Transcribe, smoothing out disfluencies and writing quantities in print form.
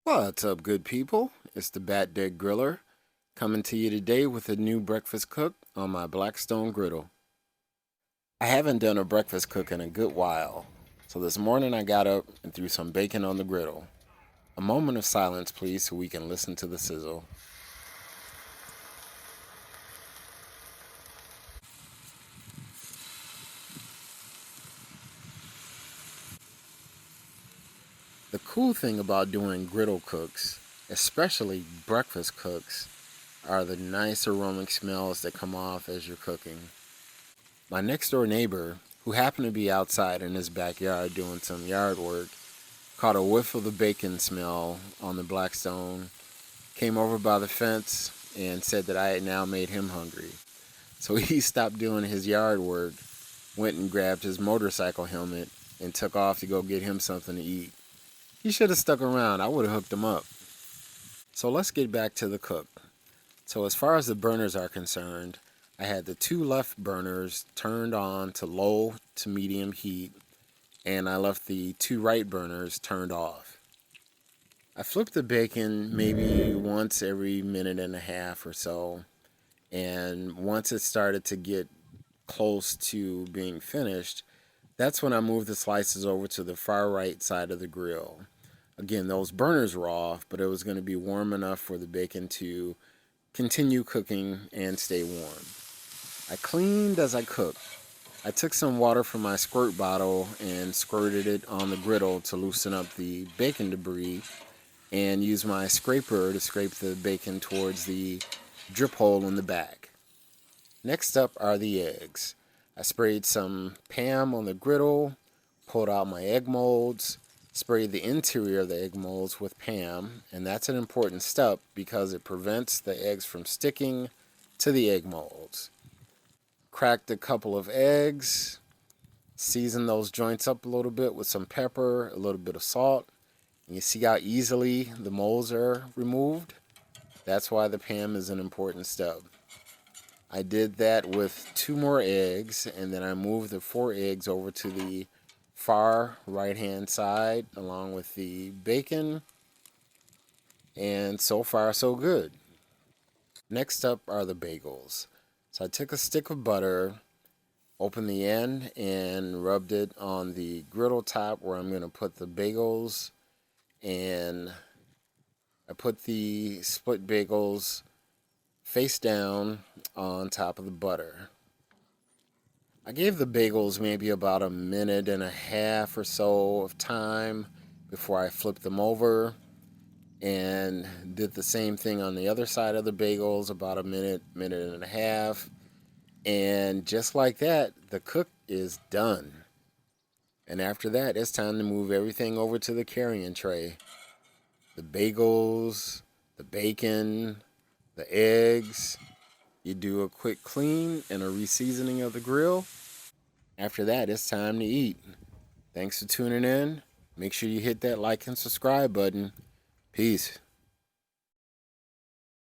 What's up, good people? It's the Bat Dead Griller coming to you today with a new breakfast cook on my Blackstone Griddle. I haven't done a breakfast cook in a good while, so this morning I got up and threw some bacon on the griddle. A moment of silence, please, so we can listen to the sizzle. The cool thing about doing griddle cooks, especially breakfast cooks, are the nice aromatic smells that come off as you're cooking. My next door neighbor, who happened to be outside in his backyard doing some yard work, caught a whiff of the bacon smell on the Blackstone, came over by the fence, and said that I had now made him hungry. So he stopped doing his yard work, went and grabbed his motorcycle helmet, and took off to go get him something to eat. He should have stuck around. I would have hooked him up. So let's get back to the cook. So as far as the burners are concerned, I had the two left burners turned on to low to medium heat, and I left the two right burners turned off. I flipped the bacon maybe once every minute and a half or so, and once it started to get close to being finished, that's when I moved the slices over to the far right side of the grill. Again, those burners were off, but it was going to be warm enough for the bacon to continue cooking and stay warm. I cleaned as I cooked. I took some water from my squirt bottle and squirted it on the griddle to loosen up the bacon debris and used my scraper to scrape the bacon towards the drip hole in the back. Next up are the eggs. I sprayed some Pam on the griddle, pulled out my egg molds, sprayed the interior of the egg molds with Pam, and that's an important step because it prevents the eggs from sticking to the egg molds. Cracked a couple of eggs, seasoned those joints up a little bit with some pepper, a little bit of salt. And you see how easily the molds are removed? That's why the Pam is an important step. I did that with two more eggs, and then I moved the four eggs over to the far right hand side along with the bacon, and so far so good. Next up are the bagels. So I took a stick of butter, opened the end, and rubbed it on the griddle top where I'm going to put the bagels, and I put the split bagels face down on top of the butter. I gave the bagels maybe about a minute and a half or so of time before I flipped them over, and did the same thing on the other side of the bagels, about a minute, minute and a half. And just like that, the cook is done. And after that, it's time to move everything over to the carrying tray. The bagels, the bacon, the eggs. You do a quick clean and a reseasoning of the grill. After that, it's time to eat. Thanks for tuning in. Make sure you hit that like and subscribe button. Peace.